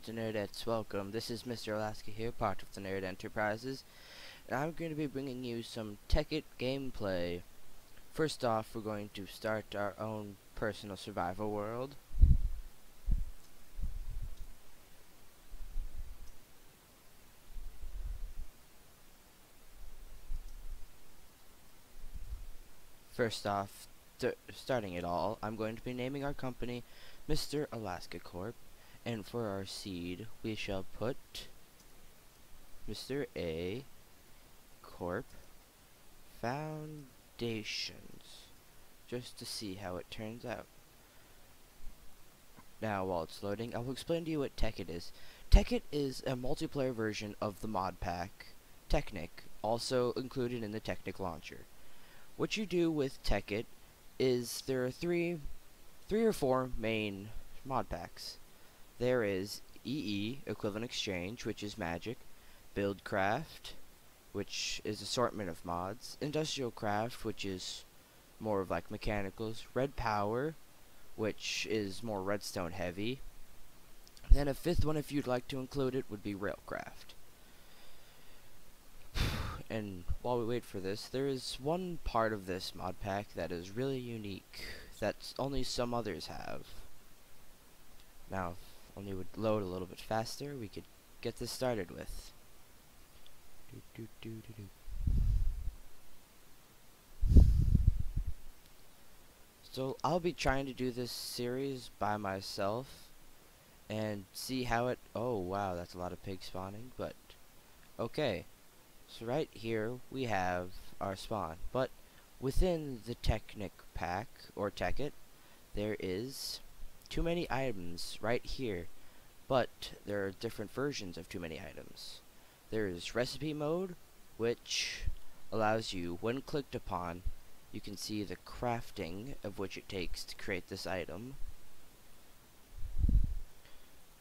to Nerdettes. Welcome. This is MrA1a5ka here, part of the Nerd Enterprises, and I'm going to be bringing you some Tekkit gameplay. First off, we're going to start our own personal survival world. First off, starting it all, I'm going to be naming our company MrA1a5ka Corp, and for our seed, we shall put MrA Corp Foundations, just to see how it turns out. Now, while it's loading, I will explain to you what Tekkit is. Tekkit is a multiplayer version of the mod pack Tekkit, also included in the Tekkit launcher. What you do with Tekkit is there are three or four main mod packs. There is EE, Equivalent Exchange, which is magic, Buildcraft, which is assortment of mods, Industrial Craft, which is more of like mechanicals, Red Power, which is more redstone heavy. Then a fifth one, if you'd like to include it, would be Railcraft. And while we wait for this, there is one part of this mod pack that is really unique, that only some others have. Now, if only it would load a little bit faster, we could get this started with. So I'll be trying to do this series by myself and see how it. Oh wow, that's a lot of pig spawning, but okay. So right here we have our spawn, but within the Tekkit pack or Tekkit, there is too many items right here, but there are different versions of too many items. There is recipe mode, which allows you, when clicked upon, you can see the crafting of which it takes to create this item.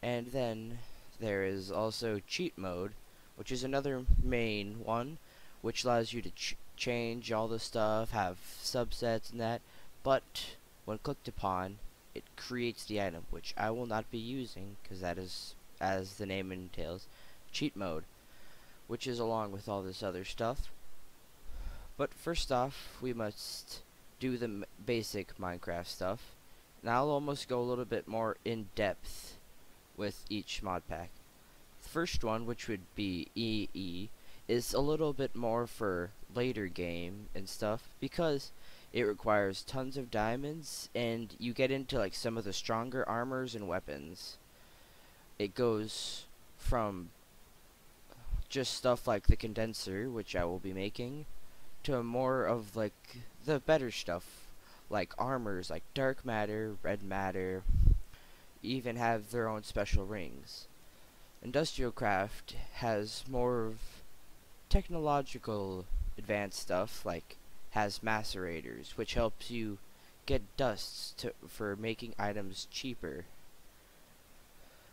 And then there is also cheat mode, which is another main one, which allows you to change all the stuff, have subsets and that, but when clicked upon, it creates the item, which I will not be using, because that is, as the name entails, cheat mode, which is along with all this other stuff. But first off, we must do the basic Minecraft stuff, and I'll almost go a little bit more in depth with each mod pack. The first one, which would be EE, is a little bit more for later game and stuff, because it requires tons of diamonds, and you get into like some of the stronger armors and weapons. It goes from just stuff like the condenser, which I will be making, to more of like the better stuff, like armors like dark matter, red matter, even have their own special rings. Industrial Craft has more of technological advanced stuff, like has macerators, which helps you get dusts for making items cheaper,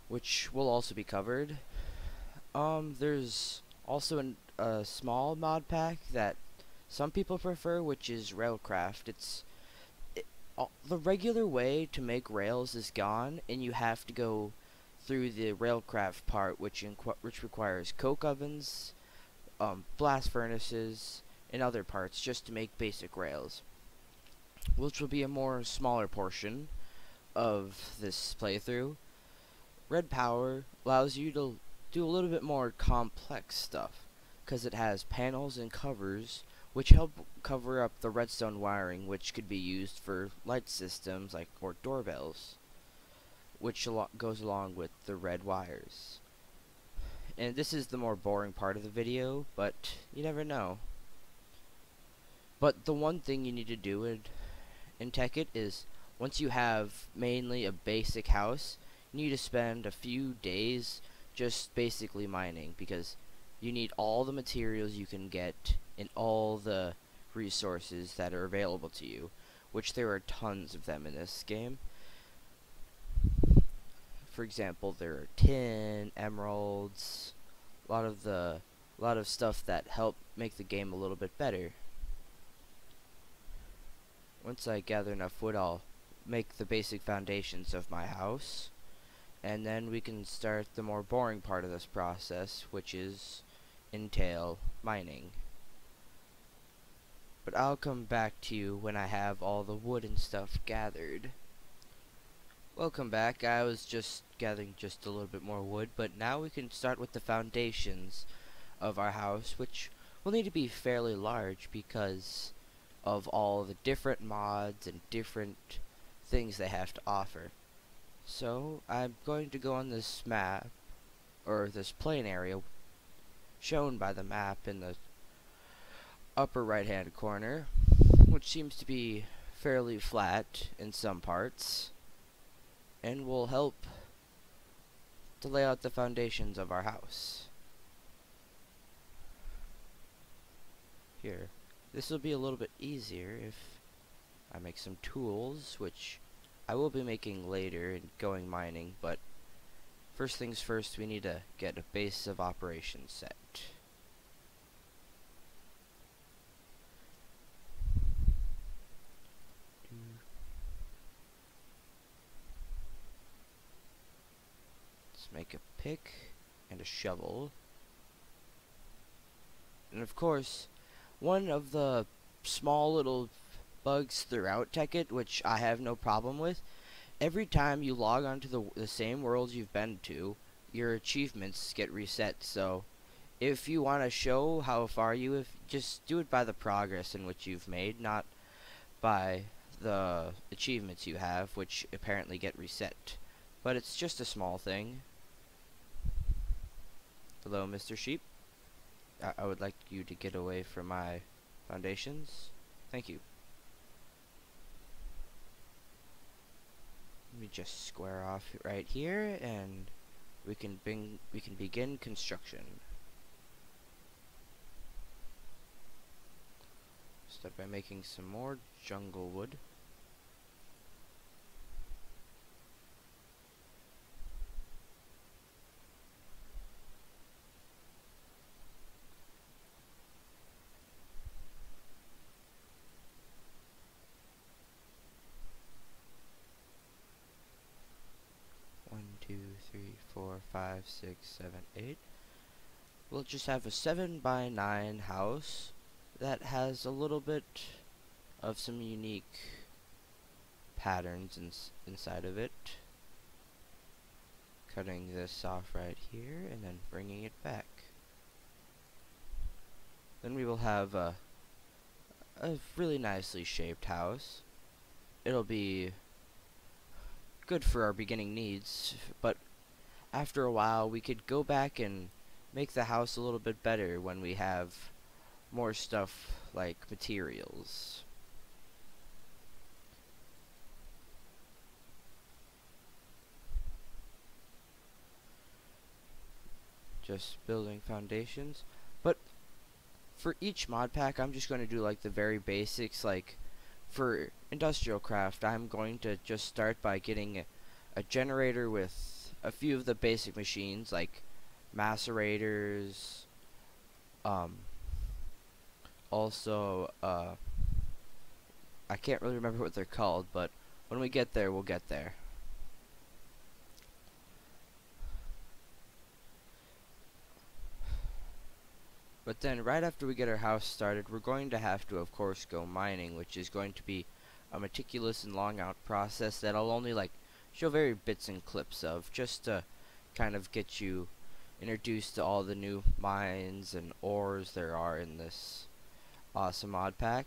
which will also be covered. There's also a small mod pack that some people prefer, which is Railcraft. The regular way to make rails is gone, and you have to go through the Railcraft part, which requires coke ovens, blast furnaces, and other parts just to make basic rails, which will be a more smaller portion of this playthrough. Red Power allows you to do a little bit more complex stuff, because it has panels and covers which help cover up the redstone wiring, which could be used for light systems like or doorbells, which goes along with the red wires. And this is the more boring part of the video, but you never know. But the one thing you need to do in Tekkit is, once you have mainly a basic house, you need to spend a few days just basically mining, because you need all the materials you can get and all the resources that are available to you, which there are tons of them in this game. For example, there are tin, emeralds, a lot of stuff that help make the game a little bit better. Once I gather enough wood, I'll make the basic foundations of my house, and then we can start the more boring part of this process, which is entail mining. But I'll come back to you when I have all the wood and stuff gathered. Welcome back. I was just gathering just a little bit more wood, but now we can start with the foundations of our house, which will need to be fairly large because of all the different mods and different things they have to offer. So I'm going to go on this map, or this plain area shown by the map in the upper right hand corner, which seems to be fairly flat in some parts, and will help to lay out the foundations of our house. Here, this will be a little bit easier if I make some tools, which I will be making later and going mining, but first things first, we need to get a base of operations set. Let's make a pick and a shovel. And of course, one of the small little bugs throughout Tekkit, which I have no problem with, every time you log onto the same worlds you've been to, your achievements get reset. So if you want to show how far you have, just do it by the progress in which you've made, not by the achievements you have, which apparently get reset. But it's just a small thing. Hello, Mr. Sheep. I would like you to get away from my foundations. Thank you. Let me just square off right here, and we can begin construction. Start by making some more jungle wood. One, two, three, 4, 5, 6, 7, 8. We'll just have a 7 by 9 house that has a little bit of some unique patterns inside of it. Cutting this off right here and then bringing it back. Then we will have a really nicely shaped house. It'll be good for our beginning needs, but after a while we could go back and make the house a little bit better when we have more stuff like materials. Just building foundations, but for each mod pack I'm just going to do like the very basics. Like for industrial craft, I'm going to just start by getting a generator with a few of the basic machines like macerators, also I can't really remember what they're called, but when we get there, we'll get there. But then right after we get our house started, we're going to have to, of course, go mining, which is going to be a meticulous and long out process that I'll only like show very bits and clips of, just to kind of get you introduced to all the new mines and ores there are in this awesome mod pack.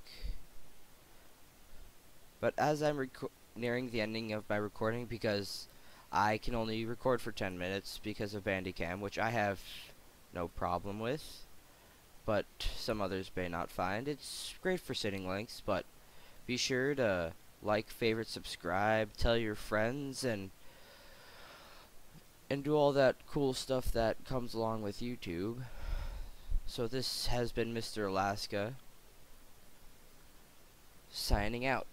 But as I'm nearing the ending of my recording, because I can only record for 10 minutes because of Bandicam, which I have no problem with, but some others may not find. It's great for sitting lengths, but be sure to like, favorite, subscribe, tell your friends, and do all that cool stuff that comes along with YouTube. So this has been MrA1a5ka signing out.